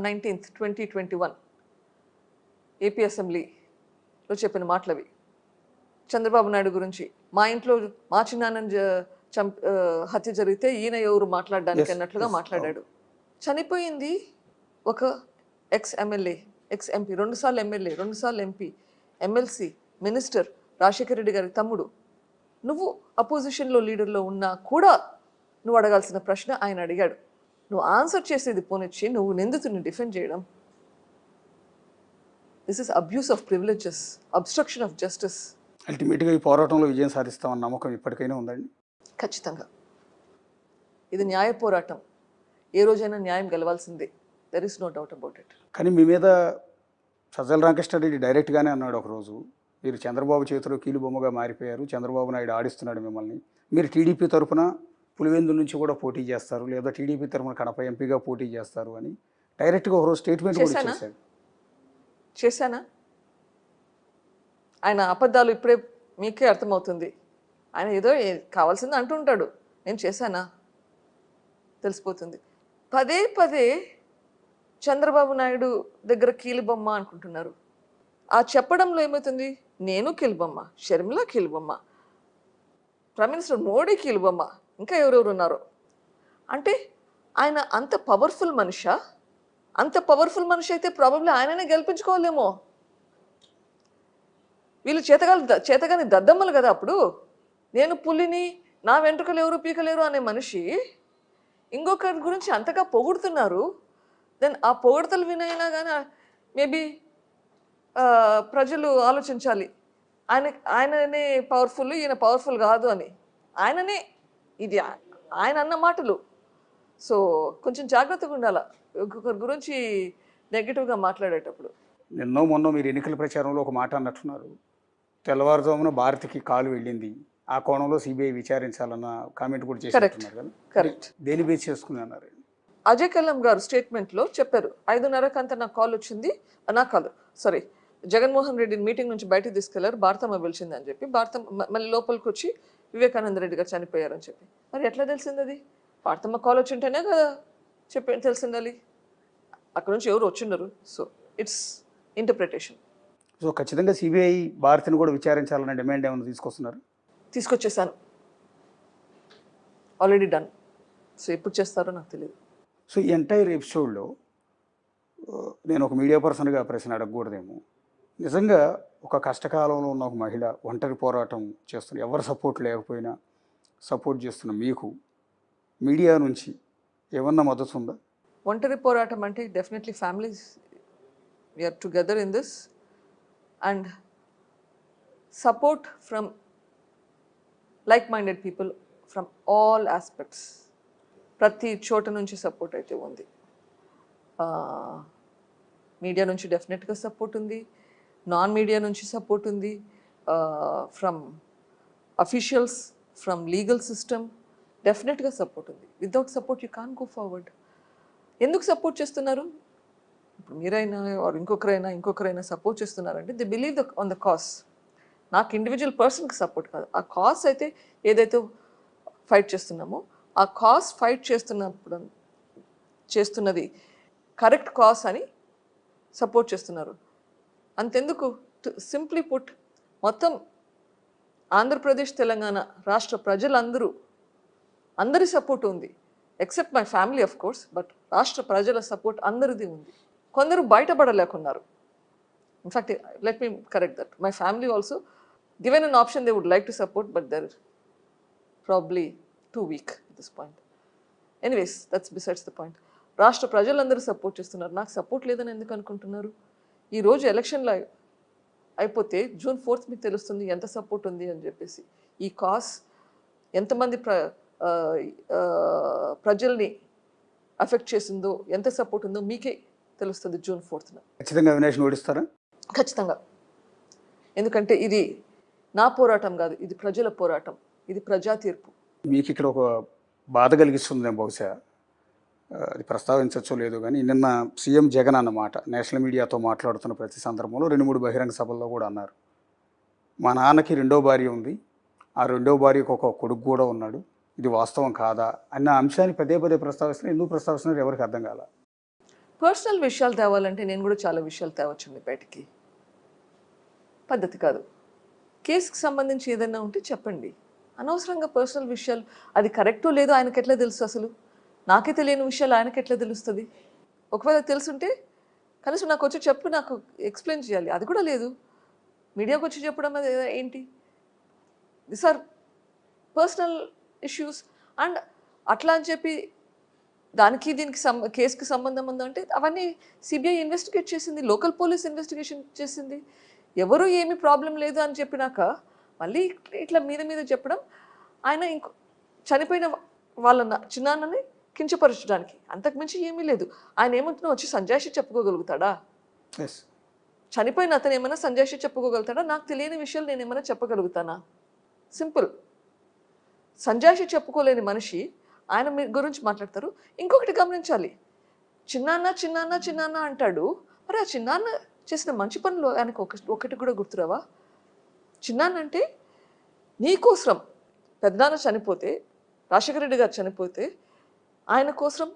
19th 2021 AP అసెంబ్లీలో చెప్పిన మాటలవి. చంద్రబాబు నాయుడు గురించి, మా ఇంట్లో మా చిన్నాన్నని హత్య జరిగితే ఈయన ఎవరు మాట్లాడడానికి అన్నట్లుగా మాట్లాడాడు. చనిపోయింది ఒక ఎక్స్ ఎమ్మెల్యే, ఎక్స్ ఎంపీ, 2 సార్లు ఎమ్మెల్యే, 2 సార్లు MP, MLC, minister, Rajasekhara Reddy గారి తమ్ముడు. నువ్వు అపోజిషన్లో లీడర్లో ఉన్నా కూడా నువ్వు అడగాల్సిన ప్రశ్న ఆయన అడిగాడు. నువ్వు ఆన్సర్ చేసేది పోనిచ్చి నువ్వు నిందితుని డిఫెండ్ చేయడం, this is abuse of privileges, abstraction of justice. అల్టిమేట్గా ఈ పోరాటంలో విజయం సాధిస్తామన్న నమ్మకం ఇప్పటికైనా ఉందండి? ఖచ్చితంగా. ఇది న్యాయ పోరాటం. ఏ రోజైనా న్యాయం గెలవాల్సిందే. There is no doubt about it. కానీ మీ మీద సజ్జల రామకృష్ణారెడ్డి డైరెక్ట్గానే అన్నాడు ఒకరోజు, మీరు చంద్రబాబు చేతిలో కీలుబొమ్మగా మారిపోయారు, చంద్రబాబు నాయుడు ఆడిస్తున్నాడు మిమ్మల్ని, మీరు టీడీపీ తరఫున పులివెందు నుంచి కూడా పోటీ చేస్తారు, లేదా టీడీపీ తరఫున కడప ఎంపీగా పోటీ చేస్తారు అని డైరెక్ట్గా ఒకరోజు స్టేట్మెంట్ కూడా చేశాడు. చేశానా? ఆయన అబద్ధాలు ఇప్పుడే మీకే అర్థమవుతుంది. ఆయన ఏదో కావాల్సింది అంటుంటాడు. నేను చేశానా? తెలిసిపోతుంది. పదే పదే చంద్రబాబు నాయుడు దగ్గర కీలుబొమ్మ అనుకుంటున్నారు. ఆ చెప్పడంలో ఏమవుతుంది? నేను కీలుబొమ్మ, షర్మిల కీలుబొమ్మ, ప్రైమ్ మినిస్టర్ మోడీ కీలుబొమ్మ, ఇంకా ఎవరెవరు ఉన్నారు. అంటే ఆయన అంత పవర్ఫుల్ మనిషా? అంత పవర్ఫుల్ మనిషి అయితే ప్రాబబ్లీ ఆయననే గెలిపించుకోవాలేమో. వీళ్ళు చేతగాని దద్దమ్మలు కదా. అప్పుడు నేను పులిని, నా వెంట్రుకలు ఎవరు పీకలేరు అనే మనిషి ఇంకొకరి గురించి అంతగా పొగుడుతున్నారు. దెన్ ఆ పొగడతలు వినైనా కానీ మేబీ ప్రజలు ఆలోచించాలి, ఆయననే పవర్ఫుల్, ఈయన పవర్ఫుల్ కాదు అని. ఆయననే, ఇది ఆయన అన్న మాటలు. సో కొంచెం జాగ్రత్తగా ఉండాలి ఇంకొకరి గురించి నెగిటివ్గా మాట్లాడేటప్పుడు. నిన్నో మొన్న మీరు ఎన్నికల ప్రచారంలో ఒక మాట అన్నట్టున్నారు, తెల్లవారుజామున భారతికి కాలు వెళ్ళింది, ఆ కోణంలో సిబిఐ విచారించాలన్న కామెంట్ కూడా చేస్తున్నారు కదా. కరెక్ట్. దేని బేస్ చేసుకుని అన్నారు? అజయ్ కల్లం గారు స్టేట్మెంట్లో చెప్పారు, 5:30 నాకు కాల్ వచ్చింది, నాకు కాదు సారీ జగన్మోహన్ రెడ్డిని మీటింగ్ నుంచి బయటకు తీసుకెళ్లారు, భారతమ్మ పిలిచింది అని చెప్పి, భారతమ్మ మళ్ళీ లోపలికి వచ్చి వివేకానంద రెడ్డి గారు చనిపోయారని చెప్పి. మరి ఎట్లా తెలిసింది? అది భారతమ్మ కాల్ వచ్చి ఉంటేనే కదా తెలిసిండాలి. అక్కడ నుంచి ఎవరు వచ్చిండరు. So it's interpretation. సో ఖచ్చితంగా సిబిఐ భారతిని కూడా విచారించాలనే డిమాండ్ ఏమైనా తీసుకొస్తున్నారు? తీసుకొచ్చేసాను, ఆల్రెడీ డన్. సో ఎప్పుడు చేస్తారో నాకు తెలియదు. సో ఈ ఎంటైర్ ఎపిసోడ్లో నేను ఒక మీడియా పర్సన్గా ప్రశ్న అడగకూడదేమో, నిజంగా ఒక కష్టకాలంలో ఉన్న ఒక మహిళ ఒంటరి పోరాటం చేస్తున్న, ఎవరు సపోర్ట్ లేకపోయినా సపోర్ట్ చేస్తున్న మీకు మీడియా నుంచి ఏమన్నా మద్దతు ఉందా? ఒంటరి పోరాటం అంటే definitely families we're together in this and support from like minded people from all aspects. ప్రతి చోట నుంచి సపోర్ట్ అయితే ఉంది. మీడియా నుంచి డెఫినెట్గా సపోర్ట్ ఉంది, నాన్ మీడియా నుంచి సపోర్ట్ ఉంది, from officials, from legal system డెఫినెట్గా సపోర్ట్ ఉంది. Without support you can go forward. ఎందుకు సపోర్ట్ చేస్తున్నారు? ఇప్పుడు మీరైనా ఆర్ ఇంకొకరైనా సపోర్ట్ చేస్తున్నారంటే they believe on the cause. నాకు ఇండివిజువల్ పర్సన్కి సపోర్ట్ కాదు, ఆ కాస్ అయితే ఏదైతే ఫైట్ చేస్తున్నామో ఆ కాస్ ఫైట్ చేస్తున్నది కరెక్ట్ కాస్ అని సపోర్ట్ చేస్తున్నారు. అంతెందుకు, సింప్లీ పుట్, మొత్తం ఆంధ్రప్రదేశ్ తెలంగాణ రాష్ట్ర అందరి సపోర్ట్ ఉంది, except my family of course. But రాష్ట్ర ప్రజల సపోర్ట్ అందరిది ఉంది. కొందరు బయటపడలేకున్నారు. In fact let me correct that, my family also given an option they would like to support, but they're probably too weak at this point. Anyways, that's besides the point. రాష్ట్ర ప్రజలందరూ support చేస్తున్నారు, నాకు support లేదని ఎందుకు అనుకుంటున్నారు? ఈరోజు ఎలక్షన్లో అయిపోతే June 4th మీకు తెలుస్తుంది ఎంత సపోర్ట్ ఉంది అని చెప్పేసి. ఈ కాస్ ఎంతమంది ప్రజల్ని అఫెక్ట్ చేసిందో, ఎంత సపోర్ట్ ఉందో మీకే తెలుస్తుంది June 4th. ఖచ్చితంగా అవినాష్ ఓడిస్తారా? ఖచ్చితంగా. ఎందుకంటే ఇది నా పోరాటం కాదు, ఇది ప్రజల పోరాటం, ఇది ప్రజా తీర్పు. మీకు ఇక్కడ ఒక బాధ కలిగిస్తుంది బహుశా, అది ప్రస్తావించచ్చో లేదో కానీ, నిన్న సీఎం జగన్ అన్నమాట నేషనల్ మీడియాతో మాట్లాడుతున్న ప్రతి సందర్భంలో 2-3 బహిరంగ సభల్లో కూడా అన్నారు, మా నాన్నకి 2వ భార్య ఉంది, ఆ 2వ భార్యకు ఒక కొడుకు కూడా ఉన్నాడు, ఇది వాస్తవం కాదా అన్న అంశాన్ని పదే పదే ప్రస్తావిస్తున్నారు. ఎందుకు ప్రస్తావిస్తున్నారు ఎవరికి అర్థం కాల. పర్సనల్ విషయాలు తేవాలంటే నేను కూడా చాలా విషయాలు తేవచ్చండి బయటికి. పద్ధతి కాదు. కేసుకి సంబంధించి ఏదైనా ఉంటే చెప్పండి. అనవసరంగా పర్సనల్ విషయాలు, అది కరెక్టో లేదో ఆయనకి ఎట్లా తెలుసు అసలు? నాకే తెలియని విషయాలు ఆయనకి ఎట్లా తెలుస్తుంది? ఒకవేళ తెలుసుంటే కనీసం నాకు వచ్చి చెప్పు, నాకు ఎక్స్ప్లెయిన్ చేయాలి. అది కూడా లేదు. మీడియాకి వచ్చి చెప్పడం అది ఏంటి? This are personal issues. And అట్లా అని చెప్పి దానికి దీనికి కేసుకి సంబంధం ఉందంటే అవన్నీ సిబిఐ ఇన్వెస్టిగేట్ చేసింది, లోకల్ పోలీస్ ఇన్వెస్టిగేషన్ చేసింది. ఎవరు ఏమి ప్రాబ్లం లేదు అని చెప్పినాక మళ్ళీ ఇట్లా మీద మీద చెప్పడం, ఆయన ఇంకో చనిపోయిన వాళ్ళ చిన్నాన్నని కించపరచడానికి, అంతకుమించి ఏమీ లేదు. ఆయన ఏమంటున్నా వచ్చి సంజాయిషి చెప్పుకోగలుగుతాడా? చనిపోయిన అతను ఏమైనా సంజాయిషి చెప్పుకోగలుగుతాడా? నాకు తెలియని విషయాలు నేను ఏమైనా చెప్పగలుగుతానా? సింపుల్. సంజాయిషి చెప్పుకోలేని మనిషి ఆయన మీ గురించి మాట్లాడతారు. ఇంకొకటి గమనించాలి, చిన్నాన్న చిన్నాన్న చిన్నాన్న అంటాడు. మరి ఆ చిన్నాన్న చేసిన మంచి పనులు ఆయనకు ఒకటి కూడా గుర్తురావా? చిన్నాన్న అంటే నీకోసం పెద్దనాన్న చనిపోతే, రాజశేఖర రెడ్డి గారు చనిపోతే ఆయన కోసం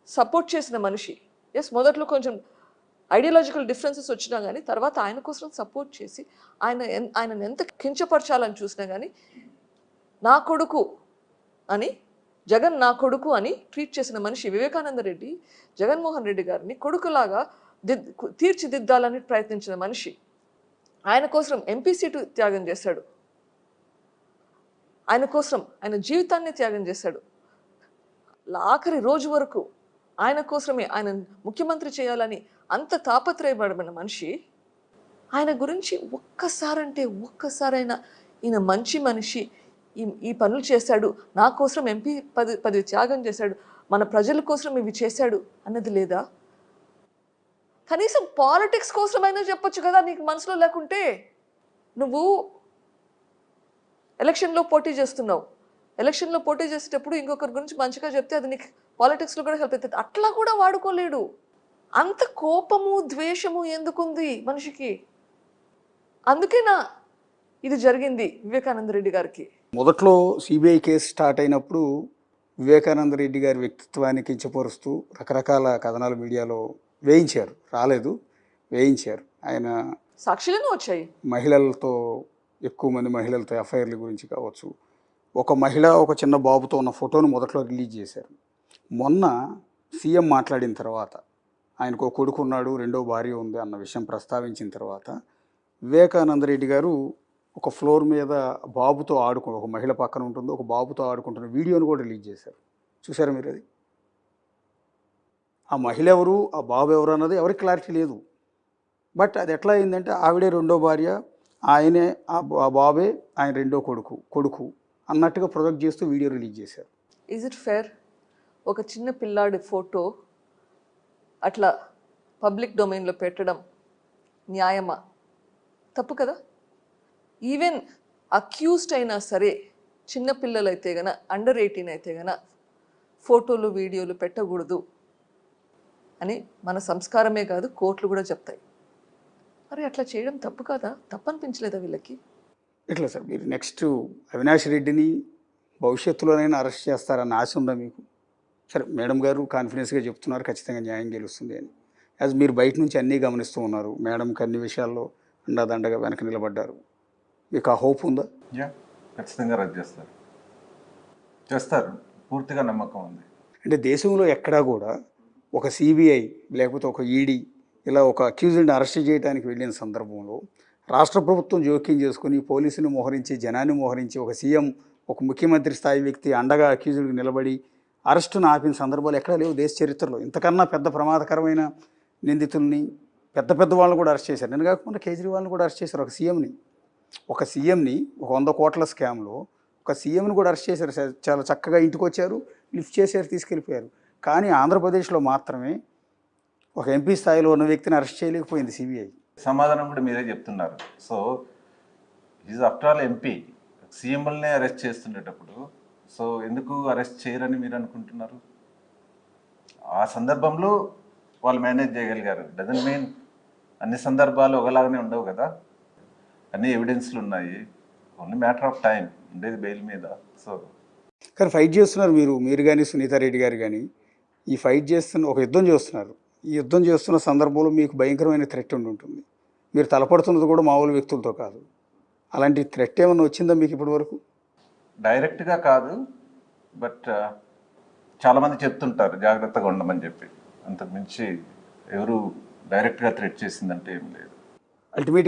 సపోర్ట్ చేసిన మనిషి. ఎస్, మొదట్లో కొంచెం ఐడియాలజికల్ డిఫరెన్సెస్ వచ్చినా కానీ తర్వాత ఆయన కోసం సపోర్ట్ చేసి ఆయనను ఎంత కించపరచాలని చూసినా కానీ నా కొడుకు అని, జగన్ నా కొడుకు అని ట్రీట్ చేసిన మనిషి వివేకానంద రెడ్డి జగన్మోహన్ రెడ్డి గారిని కొడుకులాగా తీర్చిదిద్దాలని ప్రయత్నించిన మనిషి. ఆయన కోసం ఎంపీ సీటు త్యాగం చేశాడు. ఆయన కోసం ఆయన జీవితాన్ని త్యాగం చేశాడు. ఆఖరి రోజు వరకు ఆయన కోసమే, ఆయన ముఖ్యమంత్రి చేయాలని అంత తాపత్రయపడిన మనిషి. ఆయన గురించి ఒక్కసారైనా ఈయన మంచి మనిషి, ఈ పనులు చేశాడు, నా కోసం ఎంపీ పదవి త్యాగం చేశాడు, మన ప్రజల కోసం ఇవి చేశాడు అన్నది లేదా? కనీసం పాలిటిక్స్ కోసమైనా చెప్పొచ్చు కదా. నీకు మనసులో లేకుంటే నువ్వు ఎలక్షన్లో పోటీ చేస్తున్నావు, ఎలక్షన్లో పోటీ చేసేటప్పుడు ఇంకొకరి గురించి మంచిగా చెప్తే అది నీకు పాలిటిక్స్లో కూడా హెల్ప్ అవుతుంది. అట్లా కూడా వాడుకోలేడు. అంత కోపము ద్వేషము ఎందుకుంది మనిషికి? అందుకేనా ఇది జరిగింది వివేకానంద రెడ్డి గారికి? మొదట్లో సిబిఐ కేసు స్టార్ట్ అయినప్పుడు వివేకానంద రెడ్డి గారి వ్యక్తిత్వాన్ని కించపరుస్తూ రకరకాల కథనాలు మీడియాలో వేయించారు. రాలేదు, వేయించారు. ఆయన సాక్షులను వచ్చాయి. మహిళలతో, ఎక్కువ మంది మహిళలతో ఎఫ్ఐఆర్ల గురించి కావచ్చు, ఒక మహిళ ఒక చిన్న బాబుతో ఉన్న ఫోటోను మొదట్లో రిలీజ్ చేశారు. మొన్న సీఎం మాట్లాడిన తర్వాత, ఆయనకు ఒక కొడుకు ఉన్నాడు, రెండో భార్య ఉంది అన్న విషయం ప్రస్తావించిన తర్వాత వివేకానంద రెడ్డి గారు ఒక ఫ్లోర్ మీద బాబుతో ఒక మహిళ పక్కన ఉంటుంది, ఒక బాబుతో ఆడుకుంటున్న వీడియోను కూడా రిలీజ్ చేశారు. చూసారా మీరు అది? ఆ మహిళ ఎవరు, ఆ బాబు ఎవరు అన్నది ఎవరికి క్లారిటీ లేదు. బట్ అది ఎట్లా అయిందంటే ఆవిడే రెండో భార్య, ఆయనే ఆ బాబే ఆయన రెండో కొడుకు అన్నట్టుగా ప్రొజెక్ట్ చేస్తూ వీడియో రిలీజ్ చేశారు. Is it fair? ఒక చిన్న పిల్లాడి ఫోటో అట్లా పబ్లిక్ డొమైన్లో పెట్టడం న్యాయమా? తప్పు కదా. ఈవెన్ అక్యూజ్డ్ అయినా సరే, చిన్నపిల్లలు అయితే గన, అండర్ 18 అయితే గన ఫోటోలు వీడియోలు పెట్టకూడదు అని మన సంస్కారమే కాదు కోర్టులు కూడా చెప్తాయి. మరి అట్లా చేయడం తప్పు కాదా? తప్పు అనిపించలేదా వీళ్ళకి? ఎట్లా సార్, మీరు నెక్స్ట్ అవినాష్ రెడ్డిని భవిష్యత్తులోనైనా అరెస్ట్ చేస్తారన్న ఆశ ఉందా మీకు? సరే, మేడం గారు కాన్ఫిడెన్స్గా చెప్తున్నారు ఖచ్చితంగా న్యాయం గెలుస్తుంది అని. యాజ్ మీరు బయట నుంచి అన్నీ గమనిస్తూ ఉన్నారు, మేడంకి అన్ని విషయాల్లో అండదండగా వెనక నిలబడ్డారు. మీకు ఆ హోప్ ఉందా? ఖచ్చితంగా రద్దు చేస్తారు, పూర్తిగా నమ్మకం ఉంది. అంటే దేశంలో ఎక్కడా కూడా ఒక సిబిఐ లేకపోతే ఒక ఈడీ ఇలా ఒక అక్యూజ్డ్ని అరెస్ట్ చేయడానికి వెళ్ళిన సందర్భంలో రాష్ట్ర ప్రభుత్వం జోక్యం చేసుకుని పోలీసుని మోహరించి, జనాన్ని మోహరించి, ఒక సీఎం, ఒక ముఖ్యమంత్రి స్థాయి వ్యక్తి అండగా అక్యూజ్డ్కి నిలబడి అరెస్టును ఆపిన సందర్భాలు ఎక్కడా లేవు దేశ చరిత్రలో. ఇంతకన్నా పెద్ద ప్రమాదకరమైన నిందితుల్ని, పెద్ద వాళ్ళని కూడా అరెస్ట్ చేశారు. నేను కాకుండా కేజ్రీవాల్ని కూడా అరెస్ట్ చేశారు. ఒక సీఎంని ఒక 100 కోట్ల స్కామ్లో ఒక సీఎంని కూడా అరెస్ట్ చేశారు. చాలా చక్కగా ఇంటికి వచ్చారు, లిఫ్ట్ చేశారు, తీసుకెళ్ళిపోయారు. కానీ ఆంధ్రప్రదేశ్లో మాత్రమే ఒక ఎంపీ స్థాయిలో ఉన్న వ్యక్తిని అరెస్ట్ చేయలేకపోయింది సిబిఐ. సమాధానం కూడా మీరే చెప్తున్నారు. So is after all MP, సీఎంలనే అరెస్ట్ చేస్తుండేటప్పుడు సో ఎందుకు అరెస్ట్ చేయరని మీరు అనుకుంటున్నారు? ఆ సందర్భంలో వాళ్ళు మేనేజ్ చేయగలిగారు. డజంట్ మీన్ అన్ని సందర్భాలు ఒకలాగానే ఉండవు కదా, అన్ని ఎవిడెన్స్లు ఉన్నాయి. ఓన్లీ మ్యాటర్ ఆఫ్ టైం ఉండేది బెయిల్ మీద. సో కానీ ఫైట్ చేస్తున్నారు మీరు కానీ సునీతారెడ్డి గారు కానీ. ఈ ఫైట్ చేస్తున్న ఒక యుద్ధం చేస్తున్నారు. ఈ యుద్ధం చేస్తున్న సందర్భంలో మీకు భయంకరమైన థ్రెట్ ఉండి ఉంటుంది. మీరు తలపడుతున్నది కూడా మామూలు వ్యక్తులతో కాదు. అలాంటి థ్రెట్ ఏమైనా వచ్చిందా మీకు ఇప్పటి వరకు? డైరెక్ట్గా కాదు, బట్ చాలామంది చెప్తుంటారు జాగ్రత్తగా ఉండమని చెప్పి. అంతకుమించి ఎవరు డైరెక్ట్గా థ్రెట్ చేసిందంటే ఏం లేదు. అల్టిమేట్